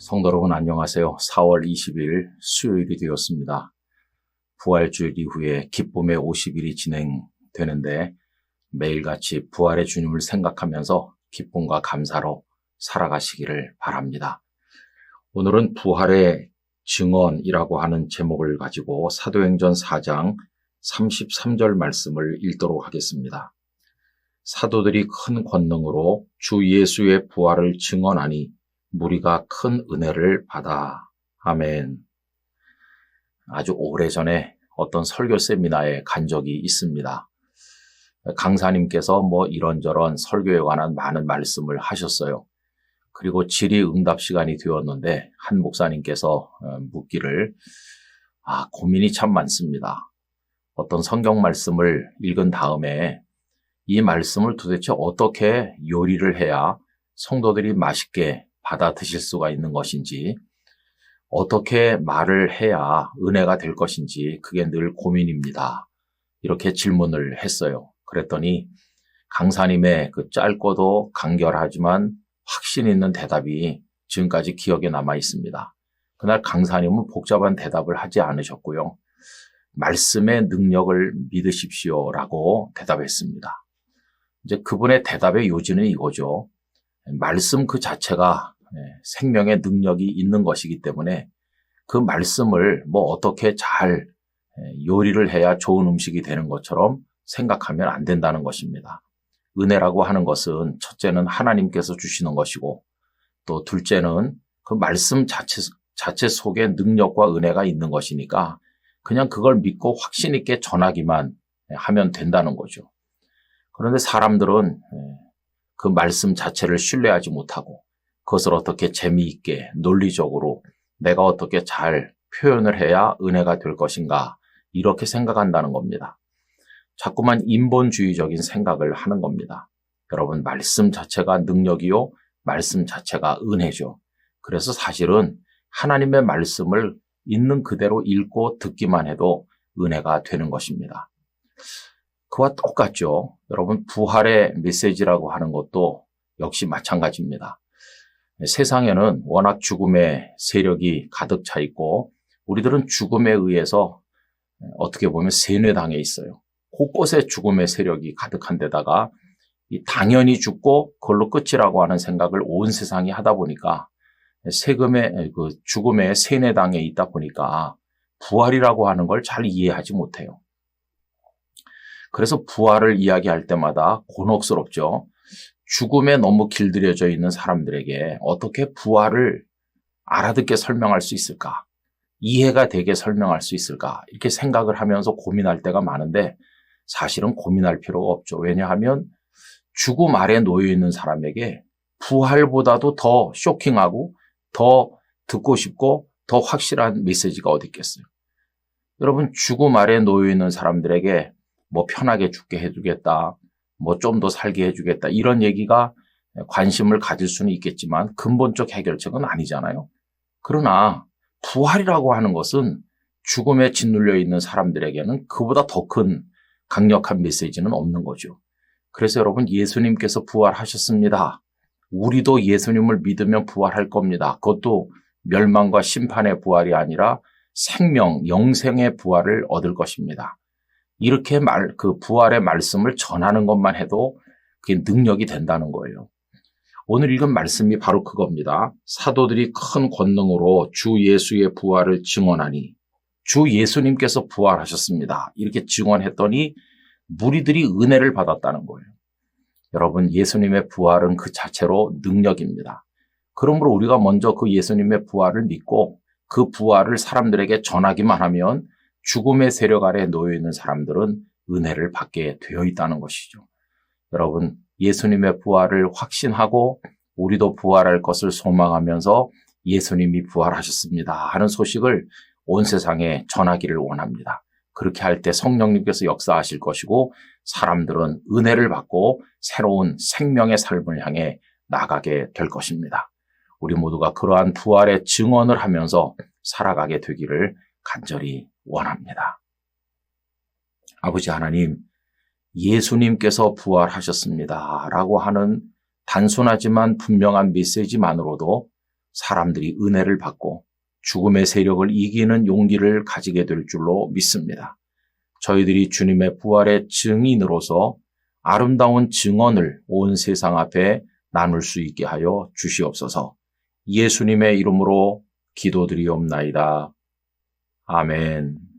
성도 여러분 안녕하세요. 4월 20일 수요일이 되었습니다. 부활주일 이후에 기쁨의 50일이 진행되는데 매일같이 부활의 주님을 생각하면서 기쁨과 감사로 살아가시기를 바랍니다. 오늘은 부활의 증언이라고 하는 제목을 가지고 사도행전 4장 33절 말씀을 읽도록 하겠습니다. 사도들이 큰 권능으로 주 예수의 부활을 증언하니 무리가 큰 은혜를 받아. 아멘. 아주 오래전에 어떤 설교 세미나에 간 적이 있습니다. 강사님께서 이런저런 설교에 관한 많은 말씀을 하셨어요. 그리고 질의응답 시간이 되었는데 한 목사님께서 묻기를 고민이 참 많습니다. 어떤 성경 말씀을 읽은 다음에 이 말씀을 도대체 어떻게 요리를 해야 성도들이 맛있게 받아 드실 수가 있는 것인지, 어떻게 말을 해야 은혜가 될 것인지 그게 늘 고민입니다. 이렇게 질문을 했어요. 그랬더니 강사님의 그 짧고도 간결하지만 확신 있는 대답이 지금까지 기억에 남아 있습니다. 그날 강사님은 복잡한 대답을 하지 않으셨고요. 말씀의 능력을 믿으십시오라고 대답했습니다. 이제 그분의 대답의 요지는 이거죠. 말씀 그 자체가 생명의 능력이 있는 것이기 때문에 그 말씀을 어떻게 잘 요리를 해야 좋은 음식이 되는 것처럼 생각하면 안 된다는 것입니다. 은혜라고 하는 것은 첫째는 하나님께서 주시는 것이고 또 둘째는 그 말씀 자체 속에 능력과 은혜가 있는 것이니까 그냥 그걸 믿고 확신 있게 전하기만 하면 된다는 거죠. 그런데 사람들은 그 말씀 자체를 신뢰하지 못하고 그것을 어떻게 재미있게 논리적으로 내가 어떻게 잘 표현을 해야 은혜가 될 것인가 이렇게 생각한다는 겁니다. 자꾸만 인본주의적인 생각을 하는 겁니다. 여러분, 말씀 자체가 능력이요, 말씀 자체가 은혜죠. 그래서 사실은 하나님의 말씀을 있는 그대로 읽고 듣기만 해도 은혜가 되는 것입니다. 그와 똑같죠. 여러분, 부활의 메시지라고 하는 것도 역시 마찬가지입니다. 세상에는 워낙 죽음의 세력이 가득 차 있고 우리들은 죽음에 의해서 어떻게 보면 세뇌당해 있어요. 곳곳에 죽음의 세력이 가득한 데다가 당연히 죽고 그걸로 끝이라고 하는 생각을 온 세상이 하다 보니까 죽음의 세뇌당해 있다 보니까 부활이라고 하는 걸 잘 이해하지 못해요. 그래서 부활을 이야기할 때마다 곤혹스럽죠. 죽음에 너무 길들여져 있는 사람들에게 어떻게 부활을 알아듣게 설명할 수 있을까? 이해가 되게 설명할 수 있을까? 이렇게 생각을 하면서 고민할 때가 많은데 사실은 고민할 필요가 없죠. 왜냐하면 죽음 아래 놓여 있는 사람에게 부활보다도 더 쇼킹하고 더 듣고 싶고 더 확실한 메시지가 어디 있겠어요. 여러분, 죽음 아래 놓여 있는 사람들에게 편하게 죽게 해주겠다, 좀 더 살게 해주겠다, 이런 얘기가 관심을 가질 수는 있겠지만 근본적 해결책은 아니잖아요. 그러나 부활이라고 하는 것은 죽음에 짓눌려 있는 사람들에게는 그보다 더 큰 강력한 메시지는 없는 거죠. 그래서 여러분, 예수님께서 부활하셨습니다. 우리도 예수님을 믿으면 부활할 겁니다. 그것도 멸망과 심판의 부활이 아니라 생명, 영생의 부활을 얻을 것입니다. 이렇게 그 부활의 말씀을 전하는 것만 해도 그게 능력이 된다는 거예요. 오늘 읽은 말씀이 바로 그겁니다. 사도들이 큰 권능으로 주 예수의 부활을 증언하니, 주 예수님께서 부활하셨습니다. 이렇게 증언했더니 무리들이 은혜를 받았다는 거예요. 여러분, 예수님의 부활은 그 자체로 능력입니다. 그러므로 우리가 먼저 그 예수님의 부활을 믿고 그 부활을 사람들에게 전하기만 하면 죽음의 세력 아래 놓여 있는 사람들은 은혜를 받게 되어 있다는 것이죠. 여러분, 예수님의 부활을 확신하고 우리도 부활할 것을 소망하면서 예수님이 부활하셨습니다 하는 소식을 온 세상에 전하기를 원합니다. 그렇게 할 때 성령님께서 역사하실 것이고 사람들은 은혜를 받고 새로운 생명의 삶을 향해 나가게 될 것입니다. 우리 모두가 그러한 부활의 증언을 하면서 살아가게 되기를 간절히 원합니다. 아버지 하나님, 예수님께서 부활하셨습니다 라고 하는 단순하지만 분명한 메시지만으로도 사람들이 은혜를 받고 죽음의 세력을 이기는 용기를 가지게 될 줄로 믿습니다. 저희들이 주님의 부활의 증인으로서 아름다운 증언을 온 세상 앞에 나눌 수 있게 하여 주시옵소서. 예수님의 이름으로 기도드리옵나이다. 아멘.